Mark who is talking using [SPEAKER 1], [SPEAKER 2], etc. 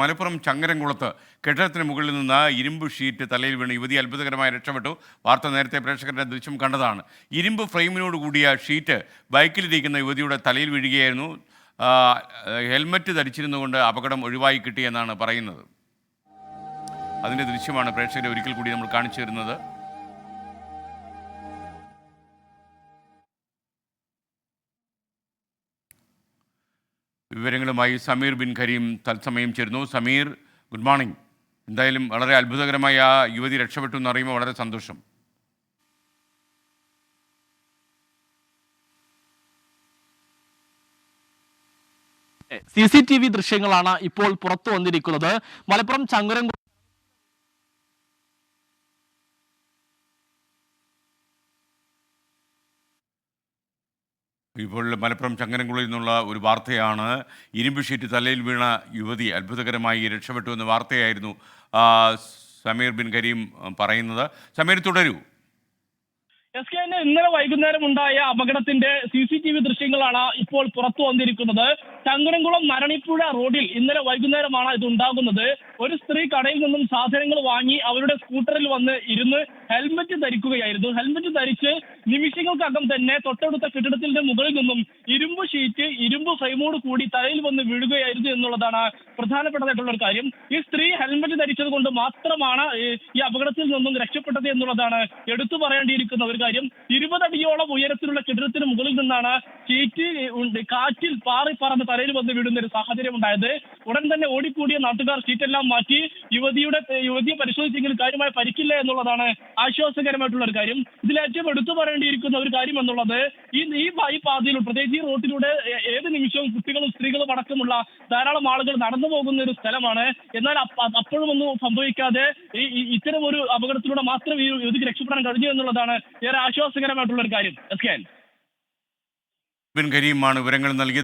[SPEAKER 1] മലപ്പുറം ചങ്ങരംകുളത്ത് കെട്ടിടത്തിന് മുകളിൽ നിന്ന് ഇരുമ്പ് ഷീറ്റ് തലയിൽ വീണ് യുവതി അത്ഭുതകരമായി രക്ഷപ്പെട്ടു. വാർത്ത നേരത്തെ പ്രേക്ഷകരുടെ ദൃശ്യം കണ്ടതാണ്. ഇരുമ്പ് ഫ്രെയിമിനോട് കൂടിയ ഷീറ്റ് ബൈക്കിലിരിക്കുന്ന യുവതിയുടെ തലയിൽ വീഴുകയായിരുന്നു. ഹെൽമറ്റ് ധരിച്ചിരുന്നുകൊണ്ട് അപകടം ഒഴിവായി കിട്ടിയെന്നാണ് പറയുന്നത്. അതിൻ്റെ ദൃശ്യമാണ് പ്രേക്ഷകരെ ഒരിക്കൽ കൂടി നമ്മൾ കാണിച്ചു തരുന്നത്. വിവരങ്ങളുമായി സമീർ ബിൻ കരീം തത്സമയം ചേരുന്നു. Sameer, good morning. എന്തായാലും വളരെ അത്ഭുതകരമായി ആ യുവതി രക്ഷപ്പെട്ടു എന്ന് അറിയുമ്പോൾ വളരെ സന്തോഷം.
[SPEAKER 2] CCTV ദൃശ്യങ്ങളാണ് ഇപ്പോൾ പുറത്തു വന്നിരിക്കുന്നത്. മലപ്പുറം ചങ്ങരംകുളം
[SPEAKER 1] ഇപ്പോൾ മലപ്പുറം ചങ്ങരംകുളയിൽ നിന്നുള്ള ഒരു വാർത്തയാണ്. ഇരുമ്പ് ഷീറ്റ് തലയിൽ വീണ യുവതി അത്ഭുതകരമായി രക്ഷപ്പെട്ടു എന്ന വാർത്തയായിരുന്നു സമീർ ബിൻ കരീം പറയുന്നത്. സമീർ, തുടരൂ.
[SPEAKER 3] ഇന്നലെ വൈകുന്നേരം ഉണ്ടായ അപകടത്തിന്റെ CCTV ദൃശ്യങ്ങളാണ് ഇപ്പോൾ പുറത്തു വന്നിരിക്കുന്നത്. ചങ്ങരംകുളം നരണിപ്പുഴ റോഡിൽ ഇന്നലെ വൈകുന്നേരമാണ് ഇത് ഉണ്ടാകുന്നത്. ഒരു സ്ത്രീ കടയിൽ നിന്നും സാധനങ്ങൾ വാങ്ങി അവരുടെ സ്കൂട്ടറിൽ വന്ന് ഇരുന്ന് ഹെൽമറ്റ് ധരിക്കുകയായിരുന്നു. ഹെൽമറ്റ് ധരിച്ച് നിമിഷങ്ങൾക്കകം തന്നെ തൊട്ടടുത്ത കെട്ടിടത്തിന്റെ മുകളിൽ നിന്നും ഇരുമ്പ് ഷീറ്റ് ഇരുമ്പ് ഫ്രെയിമോട് കൂടി തലയിൽ വന്ന് വീഴുകയായിരുന്നു എന്നുള്ളതാണ് പ്രധാനപ്പെട്ടതായിട്ടുള്ള ഒരു കാര്യം. ഈ സ്ത്രീ ഹെൽമറ്റ് ധരിച്ചത് കൊണ്ട് മാത്രമാണ് ഈ അപകടത്തിൽ നിന്നും രക്ഷപ്പെട്ടത് എന്നുള്ളതാണ് എടുത്തു പറയേണ്ടിയിരിക്കുന്ന ഒരു കാര്യം. 20 അടിയോളം ഉയരത്തിലുള്ള കെട്ടിടത്തിന് മുകളിൽ നിന്നാണ് ഷീറ്റ് കാറ്റിൽ പാറി പറന്ന് തലയിൽ വന്ന് വീഴുന്ന ഒരു സാഹചര്യം ഉണ്ടായത്. ഉടൻ തന്നെ ഓടിക്കൂടിയ നാട്ടുകാർ ഷീറ്റെല്ലാം മാറ്റി യുവതിയെ പരിശോധിച്ചെങ്കിൽ കാര്യമായ പരിക്കില്ല എന്നുള്ളതാണ് ആശ്വാസകരമായിട്ടുള്ള ഒരു കാര്യം. ഇതിലേറ്റവും എടുത്തു പറയേണ്ടിയിരിക്കുന്ന ഒരു കാര്യം എന്നുള്ളത് ഈ പാതയിലൂടെ, പ്രത്യേകിച്ച് ഈ റോഡിലൂടെ ഏത് നിമിഷവും കുട്ടികളും സ്ത്രീകളും അടക്കമുള്ള ധാരാളം ആളുകൾ നടന്നു പോകുന്ന ഒരു സ്ഥലമാണ്. എന്നാൽ അപ്പോഴും ഒന്നും സംഭവിക്കാതെ ഇത്തരം ഒരു അപകടത്തിലൂടെ മാത്രം ഈ യുവതിക്ക് രക്ഷപ്പെടാൻ കഴിഞ്ഞു എന്നുള്ളതാണ് ഏറെ ആശ്വാസകരമായിട്ടുള്ള ഒരു കാര്യം.
[SPEAKER 1] ബിൻ കരീമാണ് വിവരങ്ങൾ നൽകിയത്.